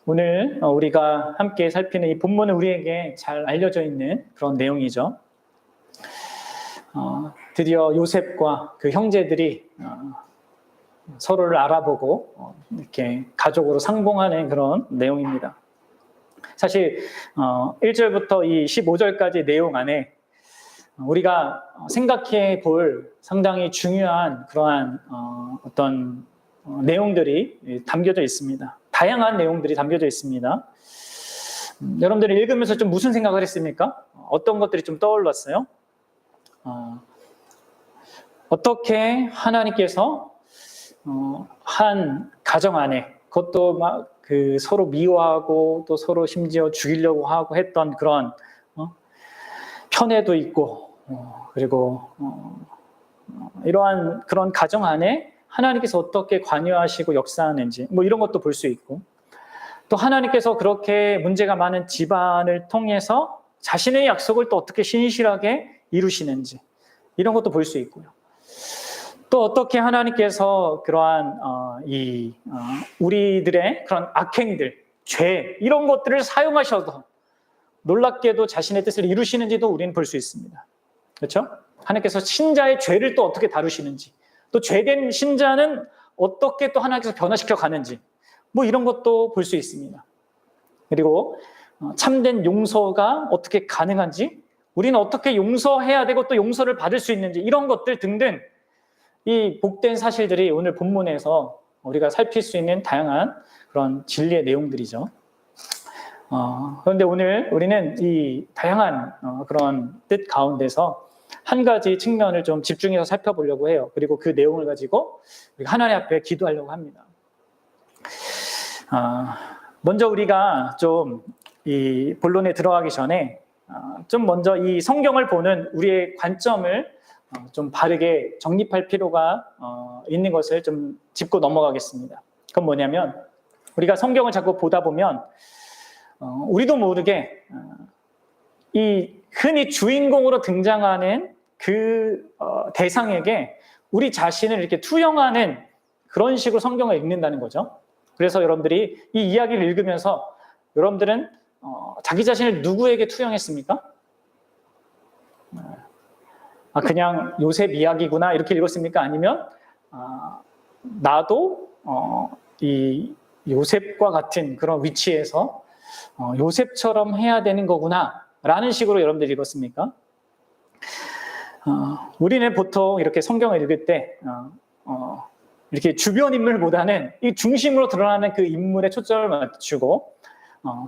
오늘 우리가 함께 살피는 이 본문은 우리에게 잘 알려져 있는 그런 내용이죠. 드디어 요셉과 그 형제들이 서로를 알아보고 이렇게 가족으로 상봉하는 그런 내용입니다. 사실 1절부터 이 15절까지 내용 안에 우리가 생각해 볼 상당히 중요한 그러한 어떤 내용들이 담겨져 있습니다. 다양한 내용들이 담겨져 있습니다. 여러분들이 읽으면서 좀 무슨 생각을 했습니까? 어떤 것들이 좀 떠올랐어요? 어떻게 하나님께서 한 가정 안에 그것도 막 그 서로 미워하고 또 서로 심지어 죽이려고 하고 했던 그런 편애도 있고 그리고 이러한 그런 가정 안에 하나님께서 어떻게 관여하시고 역사하는지 뭐 이런 것도 볼 수 있고, 또 하나님께서 그렇게 문제가 많은 집안을 통해서 자신의 약속을 또 어떻게 신실하게 이루시는지 이런 것도 볼 수 있고요. 또 어떻게 하나님께서 그러한 우리들의 그런 악행들, 죄 이런 것들을 사용하셔도 놀랍게도 자신의 뜻을 이루시는지도 우리는 볼 수 있습니다. 그렇죠? 하나님께서 신자의 죄를 또 어떻게 다루시는지, 또 죄된 신자는 어떻게 또 하나님께서 변화시켜 가는지 뭐 이런 것도 볼 수 있습니다. 그리고 참된 용서가 어떻게 가능한지, 우리는 어떻게 용서해야 되고 또 용서를 받을 수 있는지 이런 것들 등등 이 복된 사실들이 오늘 본문에서 우리가 살필 수 있는 다양한 그런 진리의 내용들이죠. 그런데 오늘 우리는 이 다양한 그런 뜻 가운데서 한 가지 측면을 좀 집중해서 살펴보려고 해요. 그리고 그 내용을 가지고 우리가 하나님 앞에 기도하려고 합니다. 먼저 우리가 좀 이 본론에 들어가기 전에 좀 먼저 이 성경을 보는 우리의 관점을 좀 바르게 정립할 필요가 있는 것을 좀 짚고 넘어가겠습니다. 그건 뭐냐면, 우리가 성경을 자꾸 보다 보면 우리도 모르게 이 흔히 주인공으로 등장하는 그 대상에게 우리 자신을 이렇게 투영하는 그런 식으로 성경을 읽는다는 거죠. 그래서 여러분들이 이 이야기를 읽으면서 여러분들은 자기 자신을 누구에게 투영했습니까? 그냥 요셉 이야기구나 이렇게 읽었습니까? 아니면 나도 이 요셉과 같은 그런 위치에서 요셉처럼 해야 되는 거구나 라는 식으로 여러분들이 읽었습니까? 우리는 보통 이렇게 성경을 읽을 때 이렇게 주변 인물보다는 이 중심으로 드러나는 그 인물에 초점을 맞추고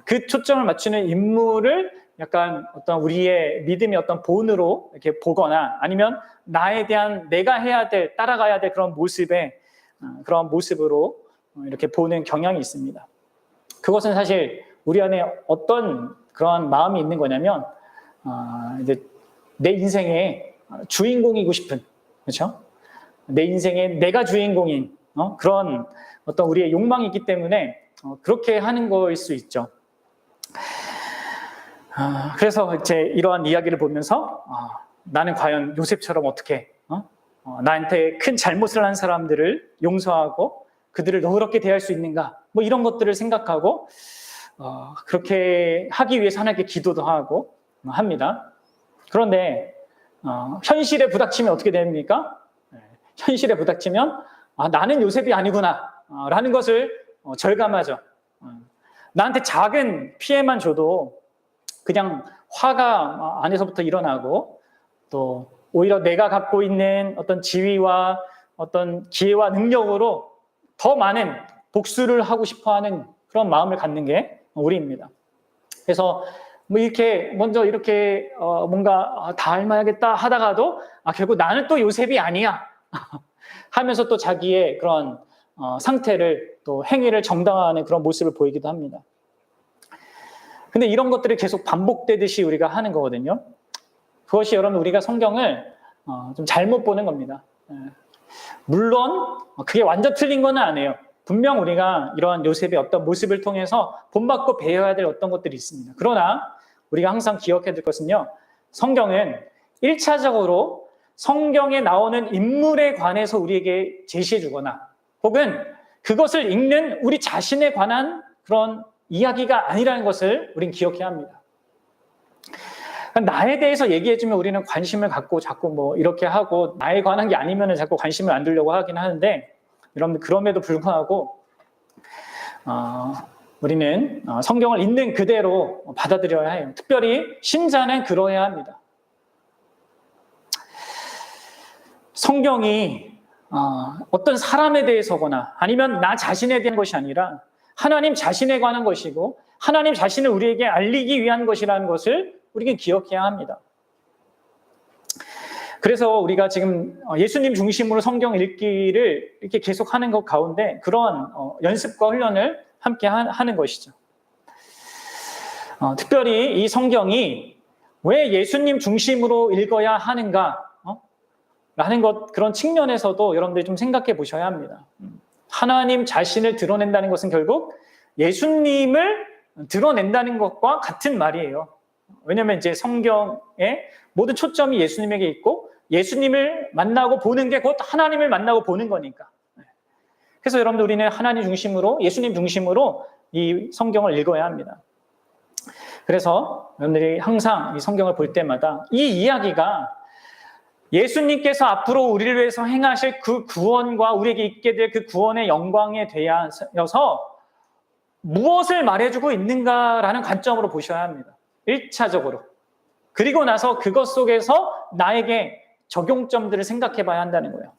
그 초점을 맞추는 인물을 약간 어떤 우리의 믿음의 어떤 본으로 이렇게 보거나, 아니면 나에 대한 내가 해야 될, 따라가야 될 그런 모습에 그런 모습으로 이렇게 보는 경향이 있습니다. 그것은 사실 우리 안에 어떤 그런 마음이 있는 거냐면 이제 내 인생의 주인공이고 싶은, 그렇죠? 내 인생에 내가 주인공인 그런 어떤 우리의 욕망이 있기 때문에 그렇게 하는 거일 수 있죠. 그래서 이제 이러한 이야기를 보면서 나는 과연 요셉처럼 어떻게 나한테 큰 잘못을 한 사람들을 용서하고 그들을 너그럽게 대할 수 있는가, 뭐 이런 것들을 생각하고 그렇게 하기 위해서 하나님께 기도도 하고 합니다. 그런데 현실에 부닥치면 어떻게 됩니까? 현실에 부닥치면 나는 요셉이 아니구나 라는 것을 절감하죠. 나한테 작은 피해만 줘도 그냥 화가 안에서부터 일어나고, 또 오히려 내가 갖고 있는 어떤 지위와 어떤 기회와 능력으로 더 많은 복수를 하고 싶어하는 그런 마음을 갖는 게 우리입니다. 그래서 뭐 이렇게 먼저 이렇게 뭔가 다 닮아야겠다 하다가도 결국 나는 또 요셉이 아니야 하면서 또 자기의 그런 상태를, 또 행위를 정당화하는 그런 모습을 보이기도 합니다. 근데 이런 것들이 계속 반복되듯이 우리가 하는 거거든요. 그것이 여러분 우리가 성경을 좀 잘못 보는 겁니다. 물론 그게 완전 틀린 건 아니에요. 분명 우리가 이러한 요셉의 어떤 모습을 통해서 본받고 배워야 될 어떤 것들이 있습니다. 그러나 우리가 항상 기억해야 될 것은요, 성경은 1차적으로 성경에 나오는 인물에 관해서 우리에게 제시해 주거나, 혹은 그것을 읽는 우리 자신에 관한 그런 이야기가 아니라는 것을 우린 기억해야 합니다. 나에 대해서 얘기해주면 우리는 관심을 갖고 자꾸 뭐 이렇게 하고, 나에 관한 게 아니면 자꾸 관심을 안 두려고 하긴 하는데, 여러분 그럼에도 불구하고 우리는 성경을 있는 그대로 받아들여야 해요. 특별히 신자는 그러해야 합니다. 성경이 어떤 사람에 대해서거나 아니면 나 자신에 대한 것이 아니라 하나님 자신에 관한 것이고 하나님 자신을 우리에게 알리기 위한 것이라는 것을 우리는 기억해야 합니다. 그래서 우리가 지금 예수님 중심으로 성경 읽기를 이렇게 계속하는 것 가운데 그런 연습과 훈련을 함께 하는 것이죠. 특별히 이 성경이 왜 예수님 중심으로 읽어야 하는가 라는 그런 측면에서도 여러분들이 좀 생각해 보셔야 합니다. 하나님 자신을 드러낸다는 것은 결국 예수님을 드러낸다는 것과 같은 말이에요. 왜냐하면 이제 성경의 모든 초점이 예수님에게 있고 예수님을 만나고 보는 게 곧 하나님을 만나고 보는 거니까. 그래서 여러분들 우리는 하나님 중심으로, 예수님 중심으로 이 성경을 읽어야 합니다. 그래서 여러분들이 항상 이 성경을 볼 때마다 이 이야기가 예수님께서 앞으로 우리를 위해서 행하실 그 구원과 우리에게 있게 될 그 구원의 영광에 대하여서 무엇을 말해주고 있는가라는 관점으로 보셔야 합니다. 1차적으로. 그리고 나서 그것 속에서 나에게 적용점들을 생각해 봐야 한다는 거예요.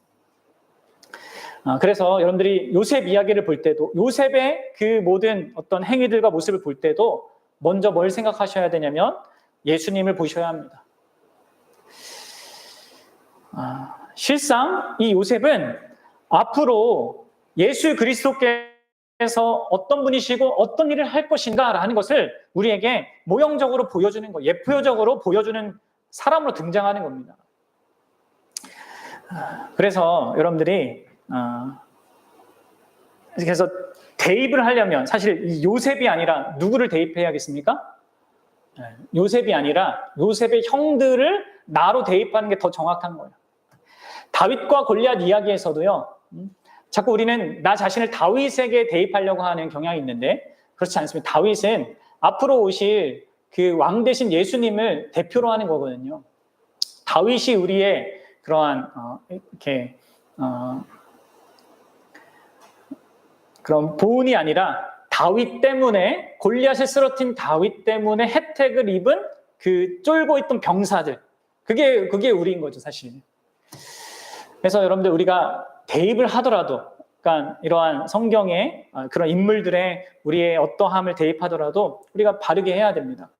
그래서 여러분들이 요셉 이야기를 볼 때도 요셉의 그 모든 어떤 행위들과 모습을 볼 때도 먼저 뭘 생각하셔야 되냐면 예수님을 보셔야 합니다. 실상 이 요셉은 앞으로 예수 그리스도께서 어떤 분이시고 어떤 일을 할 것인가라는 것을 우리에게 모형적으로 보여주는 거, 예표적으로 보여주는 사람으로 등장하는 겁니다. 그래서 여러분들이 그래서 대입을 하려면 사실 이 요셉이 아니라 누구를 대입해야겠습니까? 요셉이 아니라 요셉의 형들을 나로 대입하는 게 더 정확한 거예요. 다윗과 골리앗 이야기에서도요, 자꾸 우리는 나 자신을 다윗에게 대입하려고 하는 경향이 있는데 그렇지 않습니다. 다윗은 앞으로 오실 그 왕 대신 예수님을 대표로 하는 거거든요. 다윗이 우리의 그러한 그런 보은이 아니라 다윗 때문에 골리앗을 쓰러뜨린 다윗 때문에 혜택을 입은 그 쫄고 있던 병사들, 그게 우리인 거죠, 사실. 그래서 여러분들 우리가 대입을 하더라도, 그러니까 이러한 성경의 그런 인물들의 우리의 어떠함을 대입하더라도 우리가 바르게 해야 됩니다.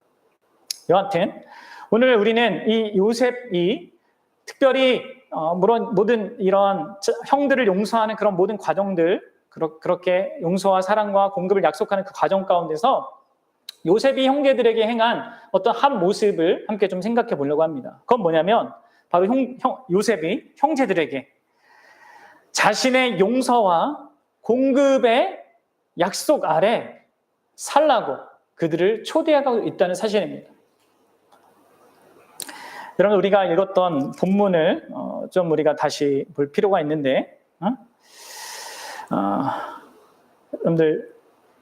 여하튼 오늘 우리는 이 요셉이 특별히 물론 모든 이런 형들을 용서하는 그런 모든 과정들, 그렇게 용서와 사랑과 공급을 약속하는 그 과정 가운데서 요셉이 형제들에게 행한 어떤 한 모습을 함께 좀 생각해 보려고 합니다. 그건 뭐냐면 바로 요셉이 형제들에게 자신의 용서와 공급의 약속 아래 살라고 그들을 초대하고 있다는 사실입니다. 여러분 우리가 읽었던 본문을 좀 우리가 다시 볼 필요가 있는데 여러분들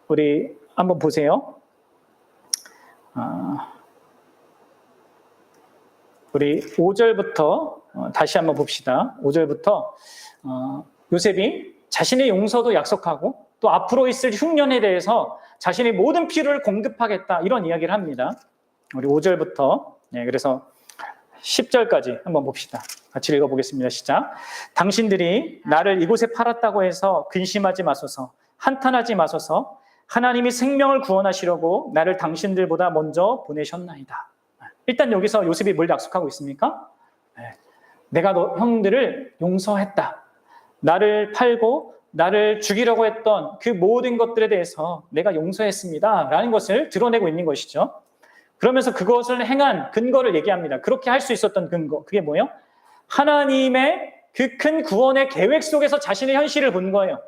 우리 한번 보세요. 우리 5절부터 다시 한번 봅시다. 5절부터 요셉이 자신의 용서도 약속하고 또 앞으로 있을 흉년에 대해서 자신의 모든 필요를 공급하겠다 이런 이야기를 합니다. 우리 5절부터 그래서 10절까지 한번 봅시다. 같이 읽어보겠습니다. 시작. 당신들이 나를 이곳에 팔았다고 해서 근심하지 마소서, 한탄하지 마소서. 하나님이 생명을 구원하시려고 나를 당신들보다 먼저 보내셨나이다. 일단 여기서 요셉이 뭘 약속하고 있습니까? 내가 너 형들을 용서했다. 나를 팔고 나를 죽이려고 했던 그 모든 것들에 대해서 내가 용서했습니다. 라는 것을 드러내고 있는 것이죠. 그러면서 그것을 행한 근거를 얘기합니다. 그렇게 할 수 있었던 근거. 그게 뭐예요? 하나님의 그 큰 구원의 계획 속에서 자신의 현실을 본 거예요.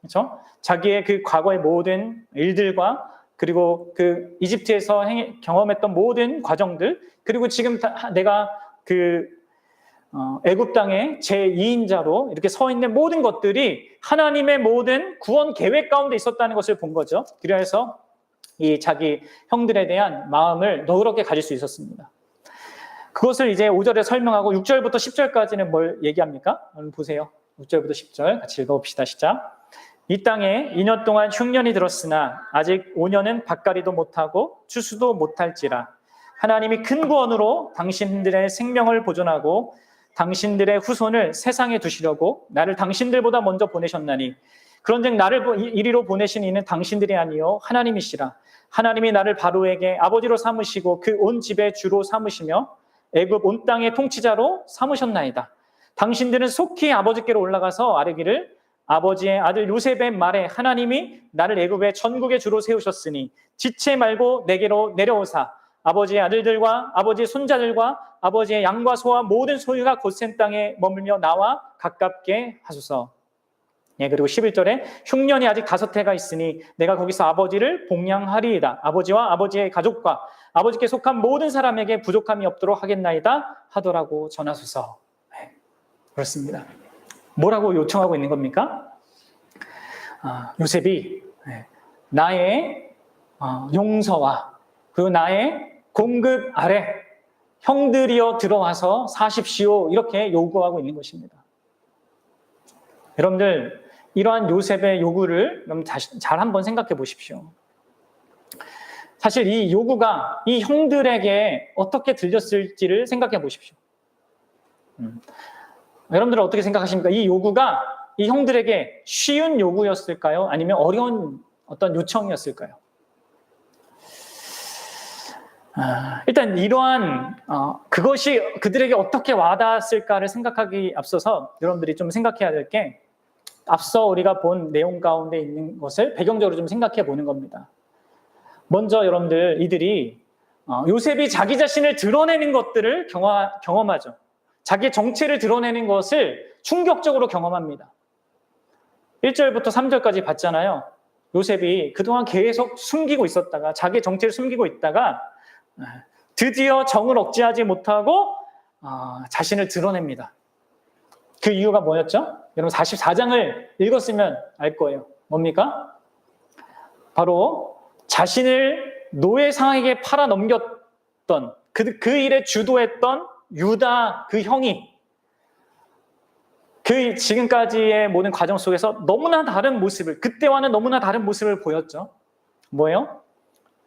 그렇죠? 자기의 그 과거의 모든 일들과 그리고 그 이집트에서 경험했던 모든 과정들, 그리고 지금 내가 그 애굽 땅의 제2인자로 이렇게 서 있는 모든 것들이 하나님의 모든 구원 계획 가운데 있었다는 것을 본 거죠. 그래서 이 자기 형들에 대한 마음을 너그럽게 가질 수 있었습니다. 그것을 이제 5절에 설명하고 6절부터 10절까지는 뭘 얘기합니까? 오늘 보세요. 6절부터 10절 같이 읽어봅시다. 시작. 이 땅에 2년 동안 흉년이 들었으나 아직 5년은 밭갈이도 못하고 추수도 못할지라. 하나님이 큰 구원으로 당신들의 생명을 보존하고 당신들의 후손을 세상에 두시려고 나를 당신들보다 먼저 보내셨나니 그런즉 나를 이리로 보내신 이는 당신들이 아니요 하나님이시라. 하나님이 나를 바로에게 아버지로 삼으시고 그 온 집의 주로 삼으시며 애굽 온 땅의 통치자로 삼으셨나이다. 당신들은 속히 아버지께로 올라가서 아뢰기를 아버지의 아들 요셉의 말에 하나님이 나를 애굽의 전국의 주로 세우셨으니 지체 말고 내게로 내려오사 아버지의 아들들과 아버지의 손자들과 아버지의 양과 소와 모든 소유가 곧센 땅에 머물며 나와 가깝게 하소서. 예, 그리고 11절에 흉년이 아직 5해가 있으니 내가 거기서 아버지를 복양하리이다. 아버지와 아버지의 가족과 아버지께 속한 모든 사람에게 부족함이 없도록 하겠나이다 하더라고 전하소서. 네, 그렇습니다. 뭐라고 요청하고 있는 겁니까? 요셉이 나의 용서와 그리고 나의 공급 아래 형들이여 들어와서 사십시오 이렇게 요구하고 있는 것입니다. 여러분들 이러한 요셉의 요구를 잘 한번 생각해 보십시오. 사실 이 요구가 이 형들에게 어떻게 들렸을지를 생각해 보십시오. 여러분들은 어떻게 생각하십니까? 이 요구가 이 형들에게 쉬운 요구였을까요? 아니면 어려운 어떤 요청이었을까요? 일단 이러한 그것이 그들에게 어떻게 와닿았을까를 생각하기 앞서서 여러분들이 좀 생각해야 될 게 앞서 우리가 본 내용 가운데 있는 것을 배경적으로 좀 생각해 보는 겁니다. 먼저 여러분들 이들이 요셉이 자기 자신을 드러내는 것들을 경험하죠. 자기의 정체를 드러내는 것을 충격적으로 경험합니다. 1절부터 3절까지 봤잖아요. 요셉이 그동안 계속 숨기고 있었다가 자기의 정체를 숨기고 있다가 드디어 정을 억제하지 못하고 자신을 드러냅니다. 그 이유가 뭐였죠? 여러분 44장을 읽었으면 알 거예요. 뭡니까? 바로 자신을 노예 상에게 팔아 넘겼던 그 일에 주도했던 유다 그 형이 그 지금까지의 모든 과정 속에서 너무나 다른 모습을 그때와는 너무나 다른 모습을 보였죠. 뭐예요?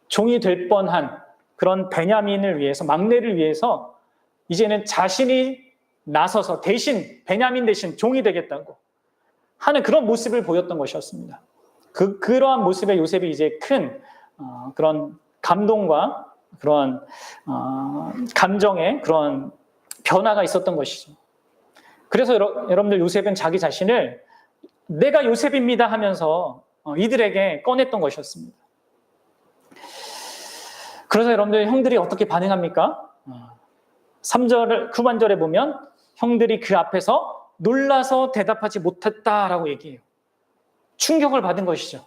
종이 될 뻔한 그런 베냐민을 위해서 막내를 위해서 이제는 자신이 나서서 대신 베냐민 대신 종이 되겠다고 하는 그런 모습을 보였던 것이었습니다. 그러한 모습에 요셉이 이제 큰 그런 감동과 그런 감정의 그런 변화가 있었던 것이죠. 그래서 여러분들 요셉은 자기 자신을 내가 요셉입니다 하면서 이들에게 꺼냈던 것이었습니다. 그래서 여러분들 형들이 어떻게 반응합니까? 3절 후반절에 보면 형들이 그 앞에서 놀라서 대답하지 못했다라고 얘기해요. 충격을 받은 것이죠.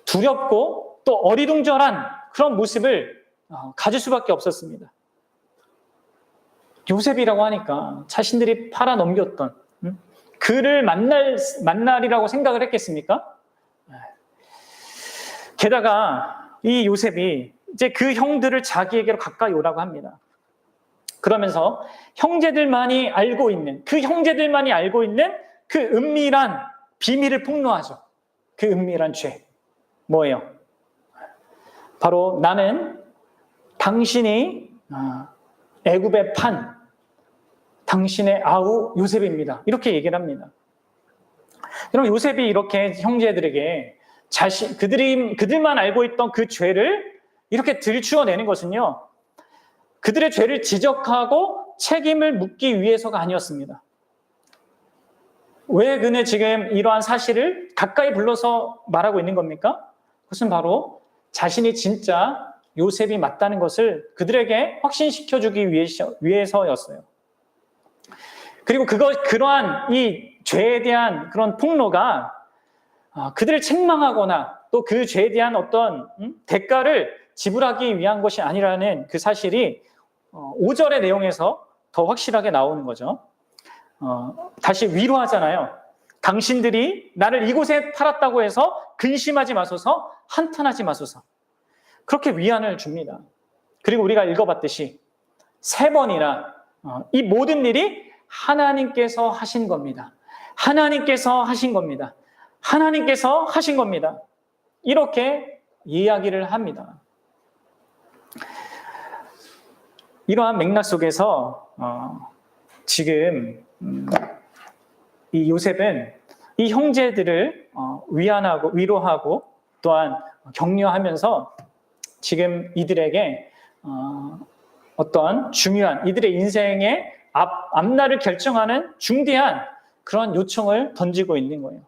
두렵고 또 어리둥절한 그런 모습을 가질 수밖에 없었습니다. 요셉이라고 하니까 자신들이 팔아 넘겼던 그를 만날이라고 생각을 했겠습니까? 게다가 이 요셉이 이제 그 형들을 자기에게로 가까이 오라고 합니다. 그러면서 형제들만이 알고 있는 그 은밀한 비밀을 폭로하죠. 그 은밀한 죄 뭐예요? 바로 나는 당신이 애굽에 판 당신의 아우 요셉입니다. 이렇게 얘기를 합니다. 여러분 요셉이 이렇게 형제들에게 그들만 알고 있던 그 죄를 이렇게 들추어내는 것은요. 그들의 죄를 지적하고 책임을 묻기 위해서가 아니었습니다. 왜 그는 지금 이러한 사실을 가까이 불러서 말하고 있는 겁니까? 그것은 바로 자신이 진짜 요셉이 맞다는 것을 그들에게 확신시켜주기 위해서였어요. 그리고 그러한 이 죄에 대한 그런 폭로가 그들을 책망하거나 또 그 죄에 대한 어떤 대가를 지불하기 위한 것이 아니라는 그 사실이 5절의 내용에서 더 확실하게 나오는 거죠. 다시 위로하잖아요. 당신들이 나를 이곳에 팔았다고 해서 근심하지 마소서, 한탄하지 마소서. 그렇게 위안을 줍니다. 그리고 우리가 읽어봤듯이 3번이나 이 모든 일이 하나님께서 하신 겁니다. 하나님께서 하신 겁니다. 하나님께서 하신 겁니다. 이렇게 이야기를 합니다. 이러한 맥락 속에서 지금 이 요셉은 이 형제들을 위안하고 위로하고 또한 격려하면서 지금 이들에게 어떤 중요한 이들의 인생의 앞날을 결정하는 중대한 그런 요청을 던지고 있는 거예요.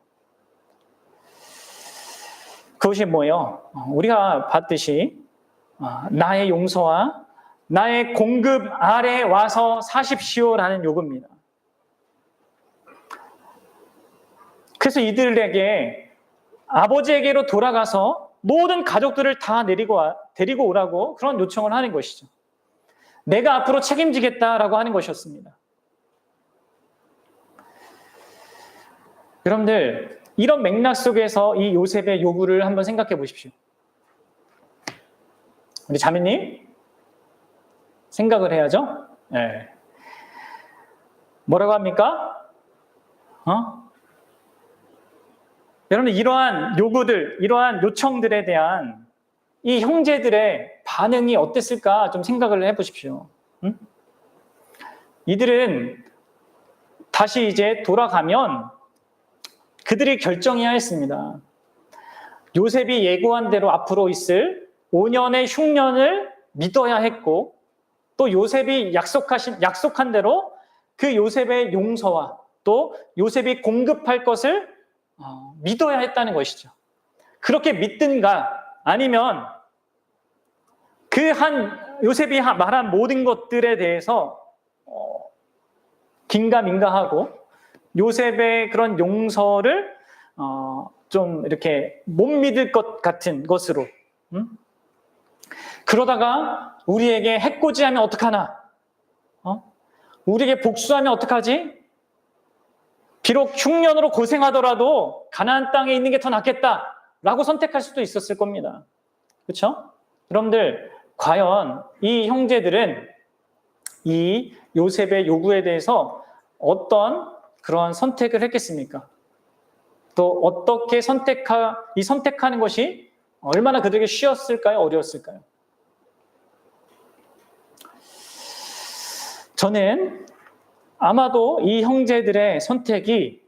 그것이 뭐예요? 우리가 봤듯이 나의 용서와 나의 공급 아래 와서 사십시오라는 요구입니다. 그래서 이들에게 아버지에게로 돌아가서 모든 가족들을 다 데리고 오라고 그런 요청을 하는 것이죠. 내가 앞으로 책임지겠다라고 하는 것이었습니다. 여러분들, 이런 맥락 속에서 이 요셉의 요구를 한번 생각해 보십시오. 우리 자매님, 생각을 해야죠? 네. 뭐라고 합니까? 여러분, 이러한 요구들, 이러한 요청들에 대한 이 형제들의 반응이 어땠을까 좀 생각을 해보십시오. 이들은 다시 이제 돌아가면 그들이 결정해야 했습니다. 요셉이 예고한 대로 앞으로 있을 5년의 흉년을 믿어야 했고, 또 요셉이 약속한 대로 그 요셉의 용서와 또 요셉이 공급할 것을 믿어야 했다는 것이죠. 그렇게 믿든가 아니면 그 요셉이 말한 모든 것들에 대해서 긴가민가하고 요셉의 그런 용서를 좀 이렇게 못 믿을 것 같은 것으로 그러다가 우리에게 해코지하면 어떡하나? 우리에게 복수하면 어떡하지? 비록 흉년으로 고생하더라도 가나안 땅에 있는 게 더 낫겠다라고 선택할 수도 있었을 겁니다. 그렇죠? 여러분들, 과연 이 형제들은 이 요셉의 요구에 대해서 어떤 그런 선택을 했겠습니까? 또 어떻게 선택하는 것이 얼마나 그들에게 쉬웠을까요? 어려웠을까요? 저는 아마도 이 형제들의 선택이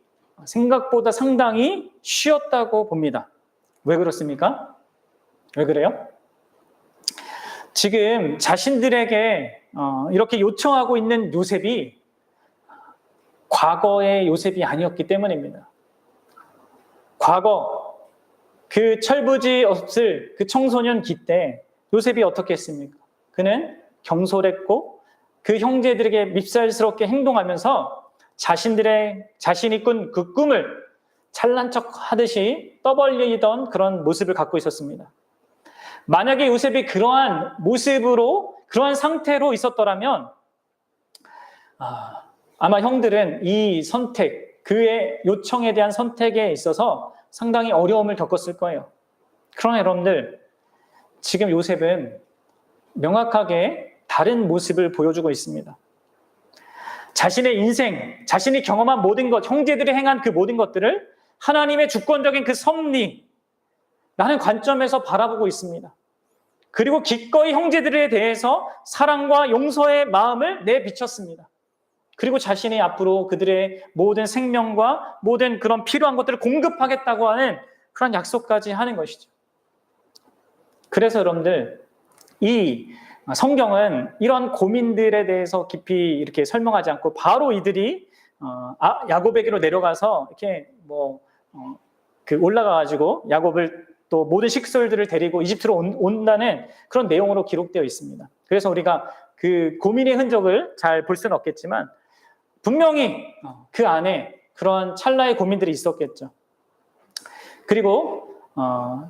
생각보다 상당히 쉬웠다고 봅니다. 왜 그렇습니까? 왜 그래요? 지금 자신들에게 이렇게 요청하고 있는 요셉이 과거의 요셉이 아니었기 때문입니다. 과거 그 철부지 없을 그 청소년기 때 요셉이 어떻게 했습니까? 그는 경솔했고 그 형제들에게 밉살스럽게 행동하면서 자신이 꾼 그 꿈을 잘난 척 하듯이 떠벌리던 그런 모습을 갖고 있었습니다. 만약에 요셉이 그러한 모습으로, 그러한 상태로 있었더라면, 아마 형들은 이 선택, 그의 요청에 대한 선택에 있어서 상당히 어려움을 겪었을 거예요. 그러나 여러분들, 지금 요셉은 명확하게 다른 모습을 보여주고 있습니다. 자신의 인생, 자신이 경험한 모든 것, 형제들이 행한 그 모든 것들을 하나님의 주권적인 그 섭리라는 관점에서 바라보고 있습니다. 그리고 기꺼이 형제들에 대해서 사랑과 용서의 마음을 내비쳤습니다. 그리고 자신이 앞으로 그들의 모든 생명과 모든 그런 필요한 것들을 공급하겠다고 하는 그런 약속까지 하는 것이죠. 그래서 여러분들, 이 성경은 이런 고민들에 대해서 깊이 이렇게 설명하지 않고 바로 이들이 야곱에게로 내려가서 이렇게 올라가가지고 야곱을 또 모든 식솔들을 데리고 이집트로 온다는 그런 내용으로 기록되어 있습니다. 그래서 우리가 그 고민의 흔적을 잘 볼 수는 없겠지만 분명히 그 안에 그런 찰나의 고민들이 있었겠죠. 그리고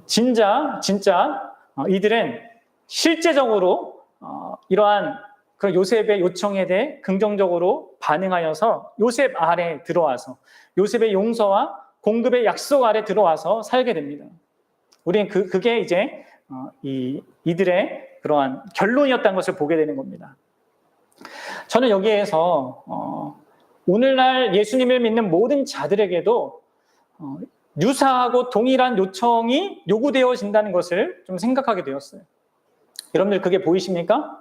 진짜 이들은 실제적으로 이러한 그런 요셉의 요청에 대해 긍정적으로 반응하여서 요셉 아래 들어와서 요셉의 용서와 공급의 약속 아래 들어와서 살게 됩니다. 우리는 그게 이제 이들의 그러한 결론이었다는 것을 보게 되는 겁니다. 저는 여기에서 오늘날 예수님을 믿는 모든 자들에게도 유사하고 동일한 요청이 요구되어진다는 것을 좀 생각하게 되었어요. 여러분들 그게 보이십니까?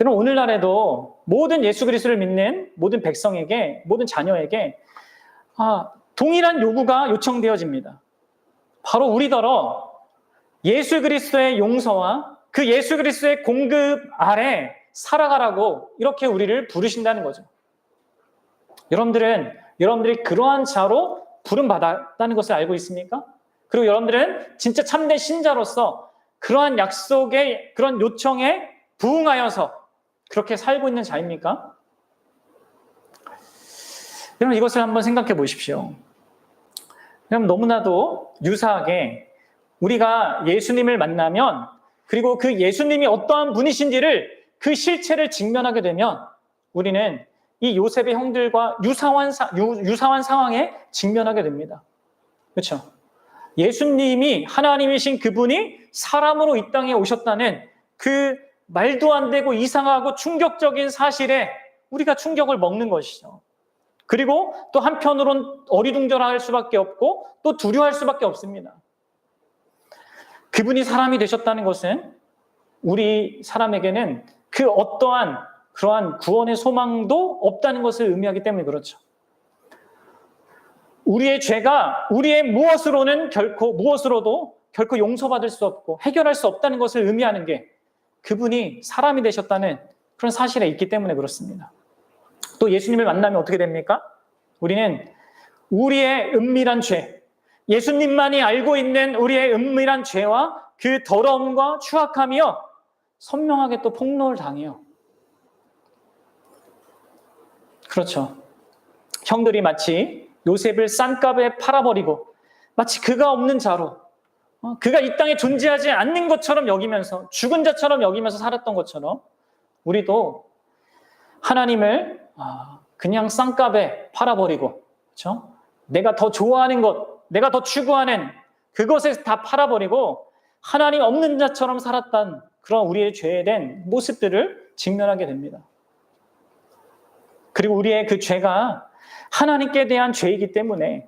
여러분 오늘날에도 모든 예수 그리스도를 믿는 모든 백성에게, 모든 자녀에게 동일한 요구가 요청되어집니다. 바로 우리더러 예수 그리스도의 용서와 그 예수 그리스도의 공급 아래 살아가라고 이렇게 우리를 부르신다는 거죠. 여러분들이 그러한 자로 부름받았다는 것을 알고 있습니까? 그리고 여러분들은 진짜 참된 신자로서 그러한 약속의 그런 요청에 부응하여서 그렇게 살고 있는 자입니까? 여러분 이것을 한번 생각해 보십시오. 여러분 너무나도 유사하게 우리가 예수님을 만나면 그리고 그 예수님이 어떠한 분이신지를 그 실체를 직면하게 되면 우리는 이 요셉의 형들과 유사한 상황에 직면하게 됩니다. 그렇죠? 예수님이 하나님이신 그분이 사람으로 이 땅에 오셨다는 그 말도 안 되고 이상하고 충격적인 사실에 우리가 충격을 먹는 것이죠. 그리고 또 한편으로는 어리둥절할 수밖에 없고 또 두려워할 수밖에 없습니다. 그분이 사람이 되셨다는 것은 우리 사람에게는 그 어떠한 그러한 구원의 소망도 없다는 것을 의미하기 때문에 그렇죠. 우리의 죄가 우리의 무엇으로도 결코 용서받을 수 없고 해결할 수 없다는 것을 의미하는 게 그분이 사람이 되셨다는 그런 사실에 있기 때문에 그렇습니다. 또 예수님을 만나면 어떻게 됩니까? 우리는 우리의 은밀한 죄, 예수님만이 알고 있는 우리의 은밀한 죄와 그 더러움과 추악함이요 선명하게 또 폭로를 당해요. 그렇죠. 형들이 마치 요셉을 싼값에 팔아버리고 마치 그가 없는 자로 그가 이 땅에 존재하지 않는 것처럼 여기면서 죽은 자처럼 여기면서 살았던 것처럼 우리도 하나님을 그냥 싼값에 팔아버리고 그렇죠? 내가 더 좋아하는 것, 내가 더 추구하는 그것에 다 팔아버리고 하나님 없는 자처럼 살았던 그런 우리의 죄된 모습들을 직면하게 됩니다. 그리고 우리의 그 죄가 하나님께 대한 죄이기 때문에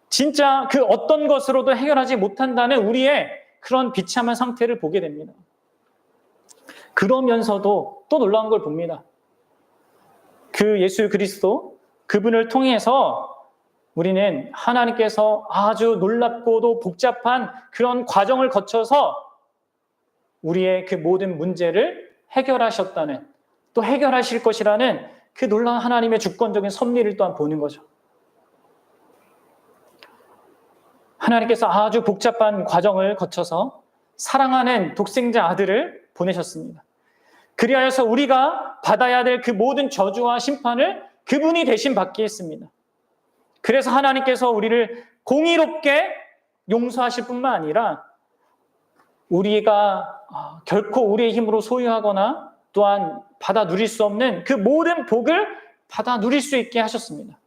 진짜 그 어떤 것으로도 해결하지 못한다는 우리의 그런 비참한 상태를 보게 됩니다. 그러면서도 또 놀라운 걸 봅니다. 그 예수 그리스도 그분을 통해서 우리는 하나님께서 아주 놀랍고도 복잡한 그런 과정을 거쳐서 우리의 그 모든 문제를 해결하셨다는 또 해결하실 것이라는 그 놀라운 하나님의 주권적인 섭리를 또한 보는 거죠. 하나님께서 아주 복잡한 과정을 거쳐서 사랑하는 독생자 아들을 보내셨습니다. 그리하여서 우리가 받아야 될 그 모든 저주와 심판을 그분이 대신 받게 했습니다. 그래서 하나님께서 우리를 공의롭게 용서하실 뿐만 아니라 우리가 결코 우리의 힘으로 소유하거나 또한 받아 누릴 수 없는 그 모든 복을 받아 누릴 수 있게 하셨습니다.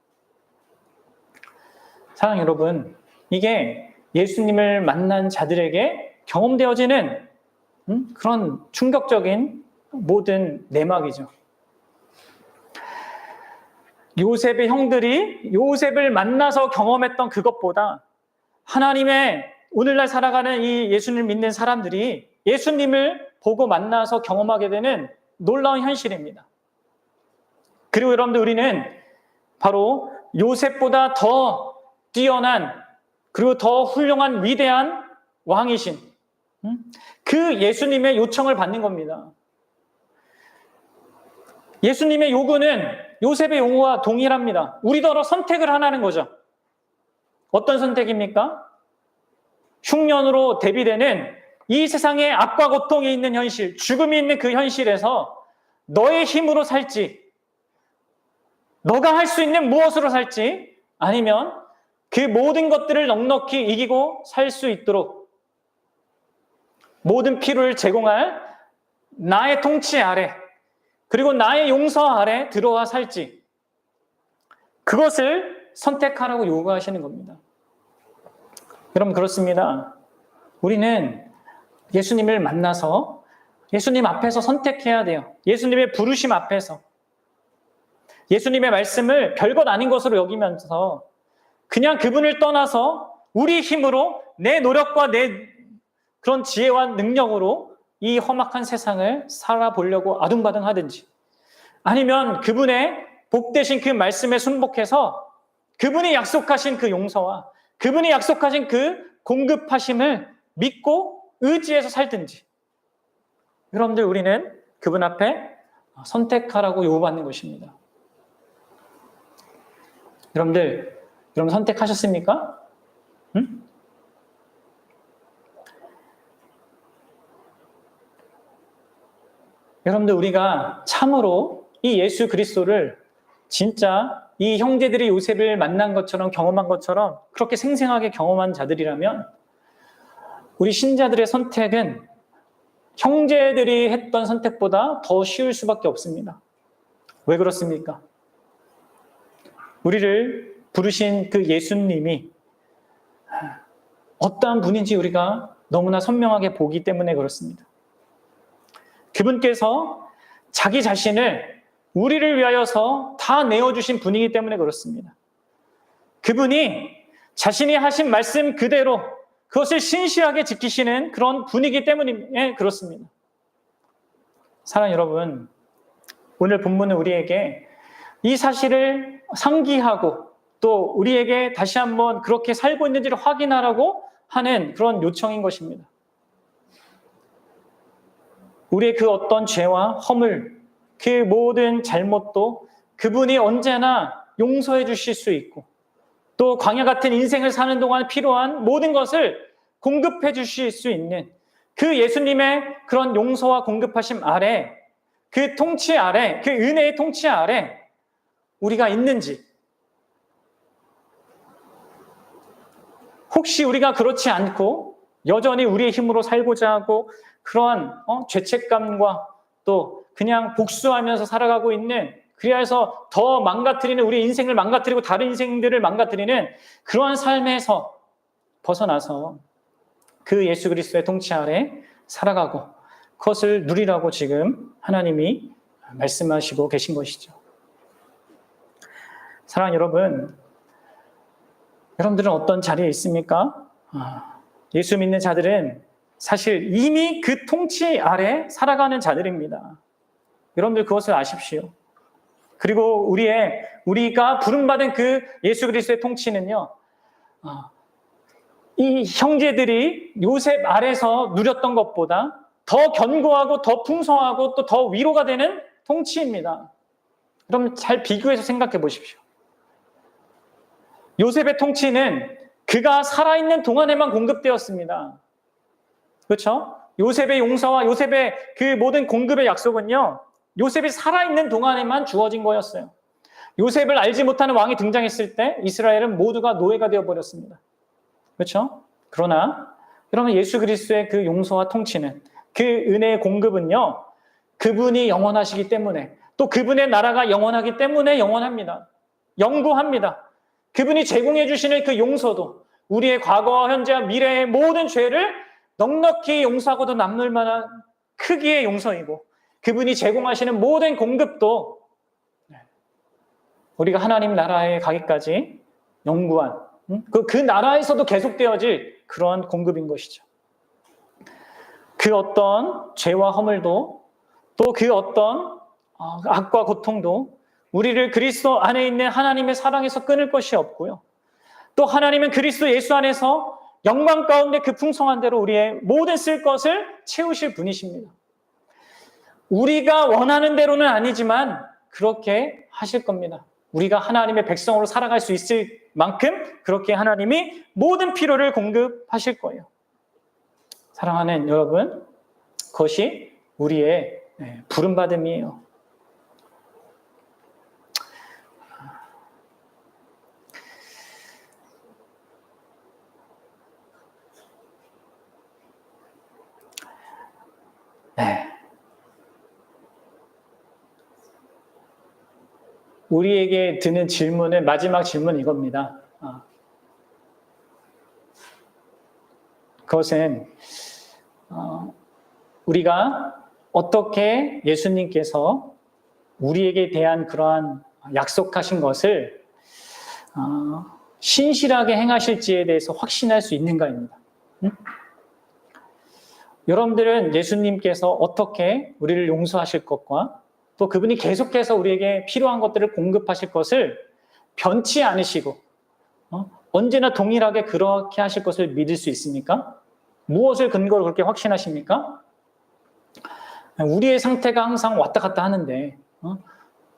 사랑하는 여러분, 이게 예수님을 만난 자들에게 경험되어지는 그런 충격적인 모든 내막이죠. 요셉의 형들이 요셉을 만나서 경험했던 그것보다 하나님의 오늘날 살아가는 이 예수님을 믿는 사람들이 예수님을 보고 만나서 경험하게 되는 놀라운 현실입니다. 그리고 여러분들 우리는 바로 요셉보다 더 뛰어난 그리고 더 훌륭한 위대한 왕이신 그 예수님의 요청을 받는 겁니다. 예수님의 요구는 요셉의 요구와 동일합니다. 우리더러 선택을 하라는 거죠. 어떤 선택입니까? 흉년으로 대비되는 이 세상의 악과 고통이 있는 현실, 죽음이 있는 그 현실에서 너의 힘으로 살지, 너가 할 수 있는 무엇으로 살지, 아니면 그 모든 것들을 넉넉히 이기고 살 수 있도록 모든 필요를 제공할 나의 통치 아래 그리고 나의 용서 아래 들어와 살지 그것을 선택하라고 요구하시는 겁니다. 여러분 그렇습니다. 우리는 예수님을 만나서 예수님 앞에서 선택해야 돼요. 예수님의 부르심 앞에서. 예수님의 말씀을 별것 아닌 것으로 여기면서 그냥 그분을 떠나서 우리 힘으로 내 노력과 내 그런 지혜와 능력으로 이 험악한 세상을 살아보려고 아둥바둥 하든지, 아니면 그분의 복되신 그 말씀에 순복해서 그분이 약속하신 그 용서와 그분이 약속하신 그 공급하심을 믿고 의지해서 살든지, 여러분들 우리는 그분 앞에 선택하라고 요구받는 것입니다. 여러분 선택하셨습니까? 응? 여러분들 우리가 참으로 이 예수 그리스도를 진짜 이 형제들이 요셉을 만난 것처럼 경험한 것처럼 그렇게 생생하게 경험한 자들이라면 우리 신자들의 선택은 형제들이 했던 선택보다 더 쉬울 수밖에 없습니다. 왜 그렇습니까? 우리를 부르신 그 예수님이 어떠한 분인지 우리가 너무나 선명하게 보기 때문에 그렇습니다. 그분께서 자기 자신을 우리를 위하여서 다 내어주신 분이기 때문에 그렇습니다. 그분이 자신이 하신 말씀 그대로 그것을 신실하게 지키시는 그런 분이기 때문에 그렇습니다. 사랑하는 여러분, 오늘 본문은 우리에게 이 사실을 상기하고 또 우리에게 다시 한번 그렇게 살고 있는지를 확인하라고 하는 그런 요청인 것입니다. 우리의 그 어떤 죄와 허물, 그 모든 잘못도 그분이 언제나 용서해 주실 수 있고 또 광야 같은 인생을 사는 동안 필요한 모든 것을 공급해 주실 수 있는 그 예수님의 그런 용서와 공급하심 아래, 그 통치 아래, 그 은혜의 통치 아래 우리가 있는지, 혹시 우리가 그렇지 않고 여전히 우리의 힘으로 살고자 하고 그러한 죄책감과 또 그냥 복수하면서 살아가고 있는, 그래서 더 망가뜨리는, 우리 인생을 망가뜨리고 다른 인생들을 망가뜨리는 그러한 삶에서 벗어나서 그 예수 그리스도의 통치 아래 살아가고 그것을 누리라고 지금 하나님이 말씀하시고 계신 것이죠. 사랑하는 여러분, 여러분들은 어떤 자리에 있습니까? 예수 믿는 자들은 사실 이미 그 통치 아래 살아가는 자들입니다. 여러분들 그것을 아십시오. 그리고 우리가 부름받은 그 예수 그리스도의 통치는요, 이 형제들이 요셉 아래서 누렸던 것보다 더 견고하고 더 풍성하고 또 더 위로가 되는 통치입니다. 여러분 잘 비교해서 생각해 보십시오. 요셉의 통치는 그가 살아있는 동안에만 공급되었습니다. 그렇죠? 요셉의 용서와 요셉의 그 모든 공급의 약속은요, 요셉이 살아있는 동안에만 주어진 거였어요. 요셉을 알지 못하는 왕이 등장했을 때 이스라엘은 모두가 노예가 되어버렸습니다. 그렇죠? 그러나 여러분 예수 그리스도의 그 용서와 통치는, 그 은혜의 공급은요, 그분이 영원하시기 때문에, 또 그분의 나라가 영원하기 때문에 영원합니다. 영구합니다. 그분이 제공해 주시는 그 용서도 우리의 과거와 현재와 미래의 모든 죄를 넉넉히 용서하고도 남을 만한 크기의 용서이고, 그분이 제공하시는 모든 공급도 우리가 하나님 나라에 가기까지 영구한, 그 나라에서도 계속되어질 그러한 공급인 것이죠. 그 어떤 죄와 허물도 또 그 어떤 악과 고통도 우리를 그리스도 안에 있는 하나님의 사랑에서 끊을 것이 없고요. 또 하나님은 그리스도 예수 안에서 영광 가운데 그 풍성한 대로 우리의 모든 쓸 것을 채우실 분이십니다. 우리가 원하는 대로는 아니지만 그렇게 하실 겁니다. 우리가 하나님의 백성으로 살아갈 수 있을 만큼 그렇게 하나님이 모든 필요를 공급하실 거예요. 사랑하는 여러분, 그것이 우리의 부름받음이에요. 우리에게 드는 질문은, 마지막 질문은 이겁니다. 그것은 우리가 어떻게 예수님께서 우리에게 대한 그러한 약속하신 것을 신실하게 행하실지에 대해서 확신할 수 있는가입니다. 여러분들은 예수님께서 어떻게 우리를 용서하실 것과 또 그분이 계속해서 우리에게 필요한 것들을 공급하실 것을 변치 않으시고 언제나 동일하게 그렇게 하실 것을 믿을 수 있습니까? 무엇을 근거로 그렇게 확신하십니까? 우리의 상태가 항상 왔다 갔다 하는데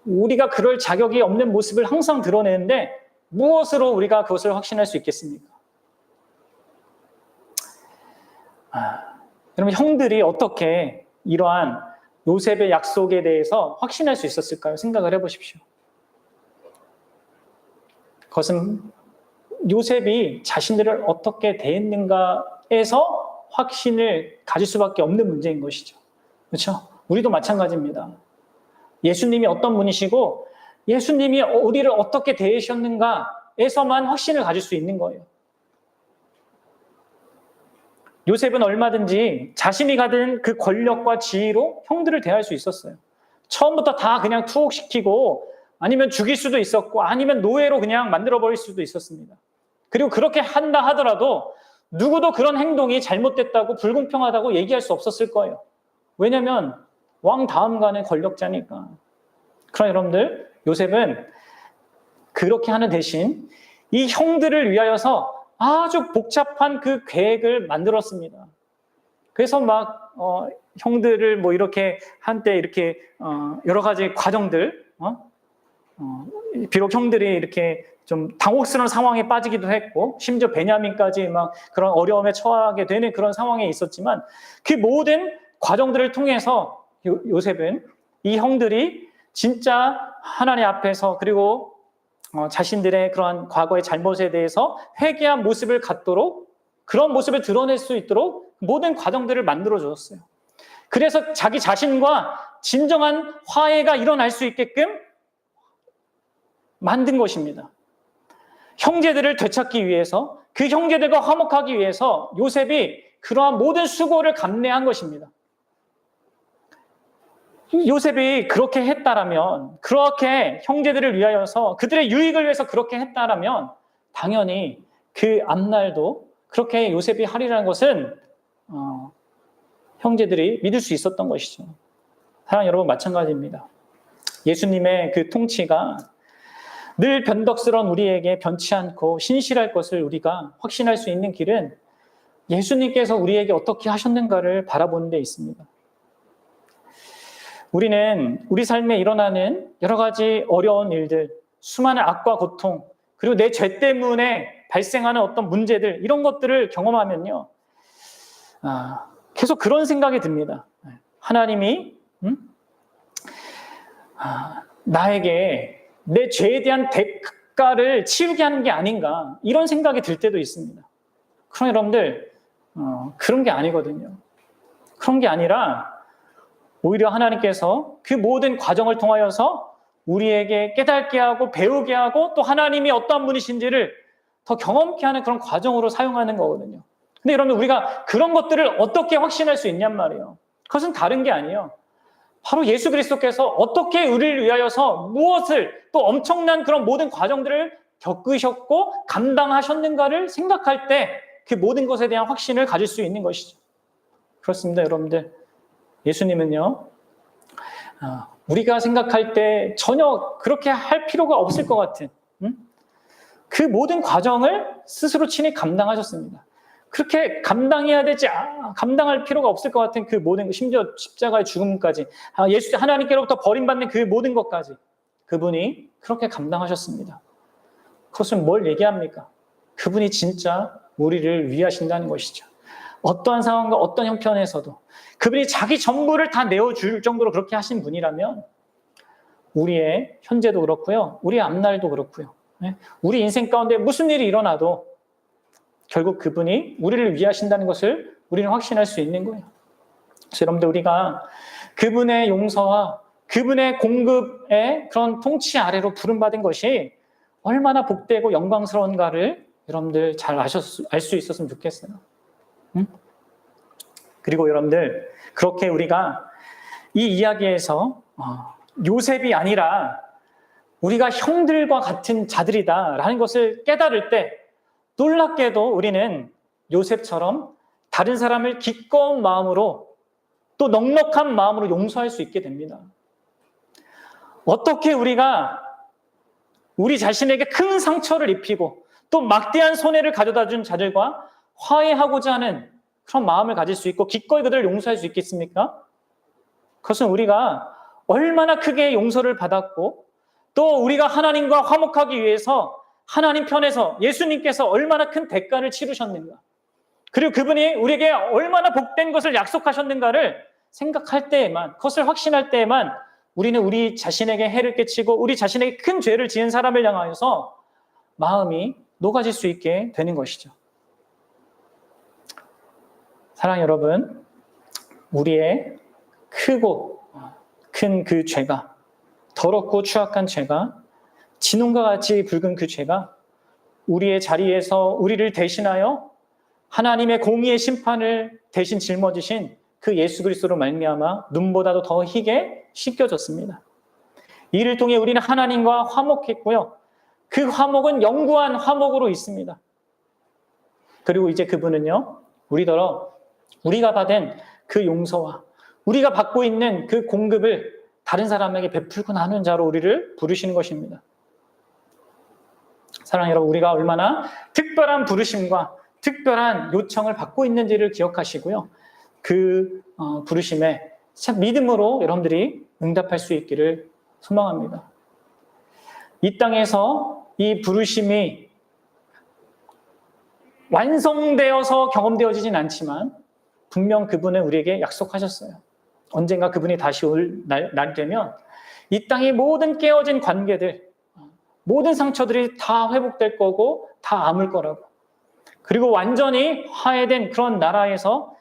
우리가 그럴 자격이 없는 모습을 항상 드러내는데 무엇으로 우리가 그것을 확신할 수 있겠습니까? 그러면 형들이 어떻게 이러한 요셉의 약속에 대해서 확신할 수 있었을까요? 생각을 해보십시오. 그것은 요셉이 자신들을 어떻게 대했는가에서 확신을 가질 수밖에 없는 문제인 것이죠. 그렇죠? 우리도 마찬가지입니다. 예수님이 어떤 분이시고 예수님이 우리를 어떻게 대하셨는가에서만 확신을 가질 수 있는 거예요. 요셉은 얼마든지 자신이 가진 그 권력과 지위로 형들을 대할 수 있었어요. 처음부터 다 그냥 투옥시키고 아니면 죽일 수도 있었고 아니면 노예로 그냥 만들어버릴 수도 있었습니다. 그리고 그렇게 한다 하더라도 누구도 그런 행동이 잘못됐다고 불공평하다고 얘기할 수 없었을 거예요. 왜냐하면 왕 다음간의 권력자니까. 그러나 여러분들, 요셉은 그렇게 하는 대신 이 형들을 위하여서 아주 복잡한 그 계획을 만들었습니다. 그래서 막 형들을 뭐 이렇게 한때 이렇게 여러 가지 과정들, 비록 형들이 이렇게 좀 당혹스러운 상황에 빠지기도 했고 심지어 베냐민까지 막 그런 어려움에 처하게 되는 그런 상황에 있었지만 그 모든 과정들을 통해서 요셉은 이 형들이 진짜 하나님 앞에서 그리고 자신들의 그런 과거의 잘못에 대해서 회개한 모습을 갖도록 그런 모습을 드러낼 수 있도록 모든 과정들을 만들어 주었어요. 그래서 자기 자신과 진정한 화해가 일어날 수 있게끔 만든 것입니다. 형제들을 되찾기 위해서 그 형제들과 화목하기 위해서 요셉이 그러한 모든 수고를 감내한 것입니다. 요셉이 그렇게 했다라면, 그렇게 형제들을 위하여서 그들의 유익을 위해서 그렇게 했다라면 당연히 그 앞날도 그렇게 요셉이 하리라는 것은 형제들이 믿을 수 있었던 것이죠. 사랑하는 여러분, 마찬가지입니다. 예수님의 그 통치가 늘 변덕스러운 우리에게 변치 않고 신실할 것을 우리가 확신할 수 있는 길은 예수님께서 우리에게 어떻게 하셨는가를 바라보는 데 있습니다. 우리는 우리 삶에 일어나는 여러 가지 어려운 일들, 수많은 악과 고통, 그리고 내 죄 때문에 발생하는 어떤 문제들, 이런 것들을 경험하면요, 계속 그런 생각이 듭니다. 하나님이 나에게 내 죄에 대한 대가를 치르게 하는 게 아닌가, 이런 생각이 들 때도 있습니다. 그럼 여러분들, 그런 게 아니거든요. 그런 게 아니라 오히려 하나님께서 그 모든 과정을 통하여서 우리에게 깨닫게 하고 배우게 하고 또 하나님이 어떠한 분이신지를 더 경험케 하는 그런 과정으로 사용하는 거거든요. 근데 여러분, 우리가 그런 것들을 어떻게 확신할 수 있냔 말이에요. 그것은 다른 게 아니에요. 바로 예수 그리스도께서 어떻게 우리를 위하여서 무엇을 또 엄청난 그런 모든 과정들을 겪으셨고 감당하셨는가를 생각할 때 그 모든 것에 대한 확신을 가질 수 있는 것이죠. 그렇습니다, 여러분들. 예수님은요, 우리가 생각할 때 전혀 그렇게 할 필요가 없을 것 같은 그 모든 과정을 스스로 친히 감당하셨습니다. 그렇게 감당할 필요가 없을 것 같은 그 모든, 심지어 십자가의 죽음까지, 하나님께로부터 버림받는 그 모든 것까지 그분이 그렇게 감당하셨습니다. 그것은 뭘 얘기합니까? 그분이 진짜 우리를 위하신다는 것이죠. 어떠한 상황과 어떤 형편에서도 그분이 자기 전부를 다 내어줄 정도로 그렇게 하신 분이라면 우리의 현재도 그렇고요, 우리의 앞날도 그렇고요, 우리 인생 가운데 무슨 일이 일어나도 결국 그분이 우리를 위하신다는 것을 우리는 확신할 수 있는 거예요. 그래서 여러분들, 우리가 그분의 용서와 그분의 공급의 그런 통치 아래로 부름받은 것이 얼마나 복되고 영광스러운가를 여러분들 잘 알 수 있었으면 좋겠어요. 그리고 여러분들, 그렇게 우리가 이 이야기에서 요셉이 아니라 우리가 형들과 같은 자들이다라는 것을 깨달을 때 놀랍게도 우리는 요셉처럼 다른 사람을 기꺼운 마음으로 또 넉넉한 마음으로 용서할 수 있게 됩니다. 어떻게 우리가 우리 자신에게 큰 상처를 입히고 또 막대한 손해를 가져다 준 자들과 화해하고자 하는 그런 마음을 가질 수 있고 기꺼이 그들을 용서할 수 있겠습니까? 그것은 우리가 얼마나 크게 용서를 받았고 또 우리가 하나님과 화목하기 위해서 하나님 편에서 예수님께서 얼마나 큰 대가를 치르셨는가, 그리고 그분이 우리에게 얼마나 복된 것을 약속하셨는가를 생각할 때에만, 그것을 확신할 때에만 우리는 우리 자신에게 해를 끼치고 우리 자신에게 큰 죄를 지은 사람을 향하여서 마음이 녹아질 수 있게 되는 것이죠. 사랑 여러분, 우리의 크고 큰 그 죄가, 더럽고 추악한 죄가, 진홍과 같이 붉은 그 죄가 우리의 자리에서 우리를 대신하여 하나님의 공의의 심판을 대신 짊어지신 그 예수 그리스도로 말미암아 눈보다도 더 희게 씻겨졌습니다. 이를 통해 우리는 하나님과 화목했고요. 그 화목은 영구한 화목으로 있습니다. 그리고 이제 그분은요, 우리가 받은 그 용서와 우리가 받고 있는 그 공급을 다른 사람에게 베풀고 나누는 자로 우리를 부르시는 것입니다. 사랑하는 여러분, 우리가 얼마나 특별한 부르심과 특별한 요청을 받고 있는지를 기억하시고요. 그 부르심에 참 믿음으로 여러분들이 응답할 수 있기를 소망합니다. 이 땅에서 이 부르심이 완성되어서 경험되어지진 않지만 분명 그분은 우리에게 약속하셨어요. 언젠가 그분이 다시 올 날 되면 이 땅의 모든 깨어진 관계들, 모든 상처들이 다 회복될 거고 다 아물 거라고. 그리고 완전히 화해된 그런 나라에서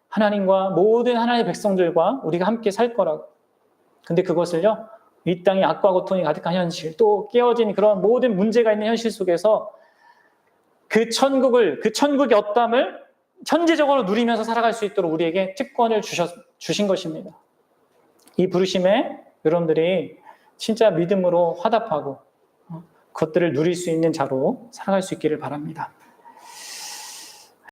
하나님과 모든 하나님의 백성들과 우리가 함께 살 거라고. 근데 그것을요, 이 땅의 악과 고통이 가득한 현실, 또 깨어진 그런 모든 문제가 있는 현실 속에서 그 천국의 어담을 천재적으로 누리면서 살아갈 수 있도록 우리에게 특권을 주신 것입니다. 이 부르심에 여러분들이 진짜 믿음으로 화답하고 그것들을 누릴 수 있는 자로 살아갈 수 있기를 바랍니다.